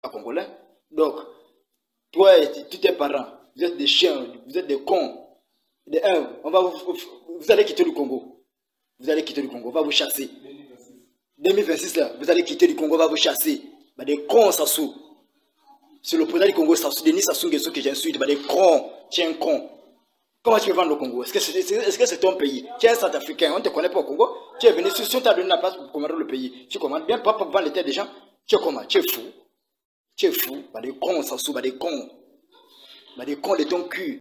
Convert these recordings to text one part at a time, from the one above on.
Congolais. Donc, toi et tous tes parents, vous êtes des chiens, vous êtes des cons. Vous allez quitter le Congo. Vous allez quitter le Congo, on va vous chasser. 2026 là, vous allez quitter le Congo, on va vous chasser. Bah, des cons, Sassou. C'est le président du Congo, Sassou, Denis Sassou Nguesso que j'insulte. Bah, des cons, tu es un con. Comment tu veux vendre le Congo? Est-ce que c'est ton pays? Tu es un Centrafricain, on ne te connaît pas au Congo. Tu es venu, si on t'a donné la place pour commander le pays, tu commandes bien pas pour vendre les terres des gens. Tu es comment? Tu es fou. Tu es fou. Bah, des cons, Sassou, bah, des cons. Bah, des cons de ton cul.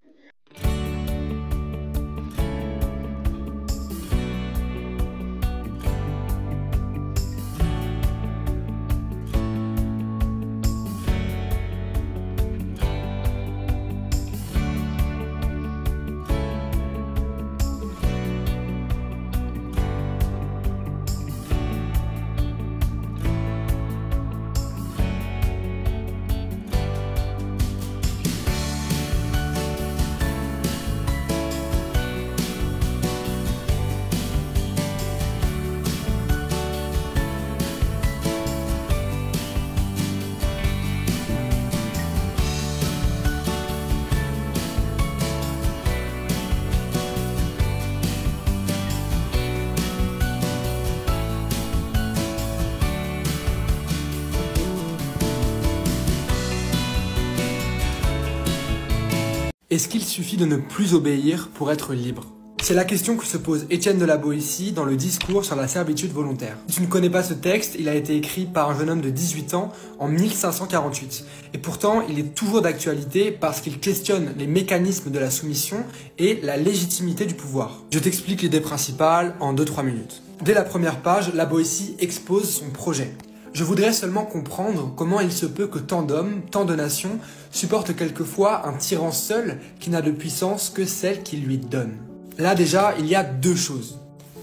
Est-ce qu'il suffit de ne plus obéir pour être libre? C'est la question que se pose Étienne de la Boétie dans le discours sur la servitude volontaire. Si tu ne connais pas ce texte, il a été écrit par un jeune homme de 18 ans en 1548. Et pourtant, il est toujours d'actualité parce qu'il questionne les mécanismes de la soumission et la légitimité du pouvoir. Je t'explique l'idée principale en 2-3 minutes. Dès la première page, la Boétie expose son projet. Je voudrais seulement comprendre comment il se peut que tant d'hommes, tant de nations, supportent quelquefois un tyran seul qui n'a de puissance que celle qu'il lui donne. Là déjà, il y a deux choses.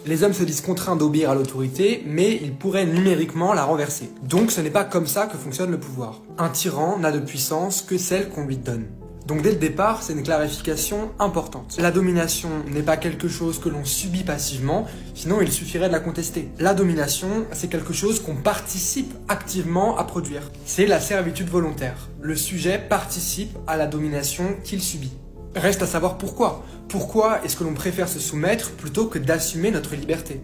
Les hommes se disent contraints d'obéir à l'autorité, mais ils pourraient numériquement la renverser. Donc ce n'est pas comme ça que fonctionne le pouvoir. Un tyran n'a de puissance que celle qu'on lui donne. Donc dès le départ, c'est une clarification importante. La domination n'est pas quelque chose que l'on subit passivement, sinon il suffirait de la contester. La domination, c'est quelque chose qu'on participe activement à produire. C'est la servitude volontaire. Le sujet participe à la domination qu'il subit. Reste à savoir pourquoi. Pourquoi est-ce que l'on préfère se soumettre plutôt que d'assumer notre liberté?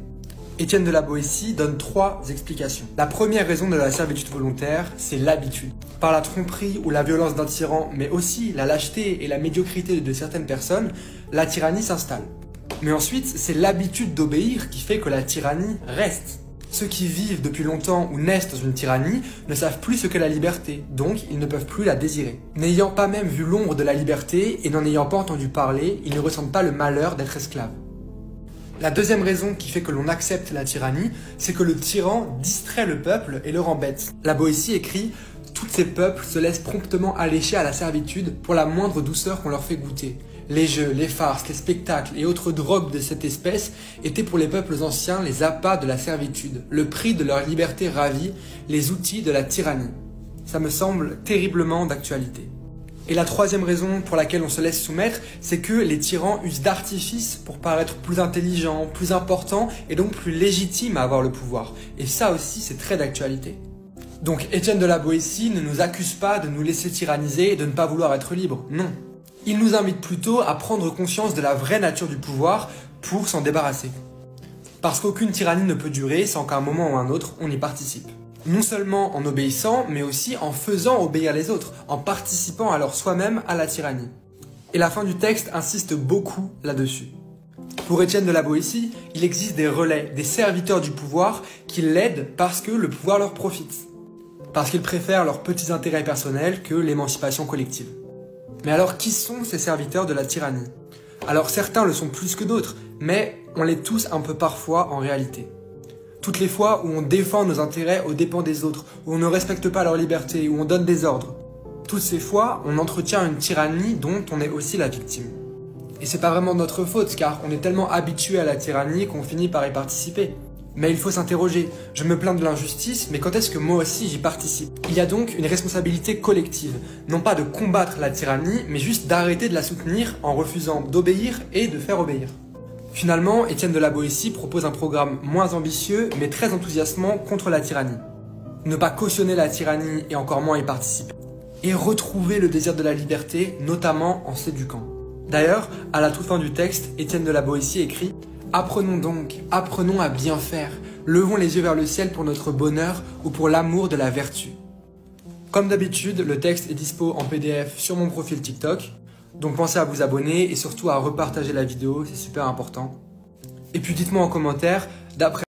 Étienne de la Boétie donne 3 explications. La première raison de la servitude volontaire, c'est l'habitude. Par la tromperie ou la violence d'un tyran, mais aussi la lâcheté et la médiocrité de certaines personnes, la tyrannie s'installe. Mais ensuite, c'est l'habitude d'obéir qui fait que la tyrannie reste. Ceux qui vivent depuis longtemps ou naissent dans une tyrannie ne savent plus ce qu'est la liberté, donc ils ne peuvent plus la désirer. N'ayant pas même vu l'ombre de la liberté et n'en ayant pas entendu parler, ils ne ressentent pas le malheur d'être esclaves. La deuxième raison qui fait que l'on accepte la tyrannie, c'est que le tyran distrait le peuple et le rend bête. La Boétie écrit « Tous ces peuples se laissent promptement allécher à la servitude pour la moindre douceur qu'on leur fait goûter. Les jeux, les farces, les spectacles et autres drogues de cette espèce étaient pour les peuples anciens les appâts de la servitude, le prix de leur liberté ravie, les outils de la tyrannie. » Ça me semble terriblement d'actualité. Et la troisième raison pour laquelle on se laisse soumettre, c'est que les tyrans usent d'artifices pour paraître plus intelligents, plus importants et donc plus légitimes à avoir le pouvoir. Et ça aussi, c'est très d'actualité. Donc Étienne de la Boétie ne nous accuse pas de nous laisser tyranniser et de ne pas vouloir être libres, non. Il nous invite plutôt à prendre conscience de la vraie nature du pouvoir pour s'en débarrasser. Parce qu'aucune tyrannie ne peut durer sans qu'à un moment ou à un autre, on y participe. Non seulement en obéissant, mais aussi en faisant obéir les autres, en participant alors soi-même à la tyrannie. Et la fin du texte insiste beaucoup là-dessus. Pour Étienne de la Boétie, il existe des relais, des serviteurs du pouvoir qui l'aident parce que le pouvoir leur profite. Parce qu'ils préfèrent leurs petits intérêts personnels que l'émancipation collective. Mais alors qui sont ces serviteurs de la tyrannie? Alors certains le sont plus que d'autres, mais on l'est tous un peu parfois en réalité. Toutes les fois où on défend nos intérêts aux dépens des autres, où on ne respecte pas leur liberté, où on donne des ordres. Toutes ces fois, on entretient une tyrannie dont on est aussi la victime. Et c'est pas vraiment notre faute, car on est tellement habitué à la tyrannie qu'on finit par y participer. Mais il faut s'interroger, je me plains de l'injustice, mais quand est-ce que moi aussi j'y participe? Il y a donc une responsabilité collective, non pas de combattre la tyrannie, mais juste d'arrêter de la soutenir en refusant d'obéir et de faire obéir. Finalement, Étienne de la Boétie propose un programme moins ambitieux, mais très enthousiasmant contre la tyrannie. Ne pas cautionner la tyrannie et encore moins y participer. Et retrouver le désir de la liberté, notamment en s'éduquant. D'ailleurs, à la toute fin du texte, Étienne de la Boétie écrit « Apprenons donc, apprenons à bien faire, levons les yeux vers le ciel pour notre bonheur ou pour l'amour de la vertu. » Comme d'habitude, le texte est dispo en PDF sur mon profil TikTok, donc pensez à vous abonner et surtout à repartager la vidéo, c'est super important. Et puis dites-moi en commentaire, d'après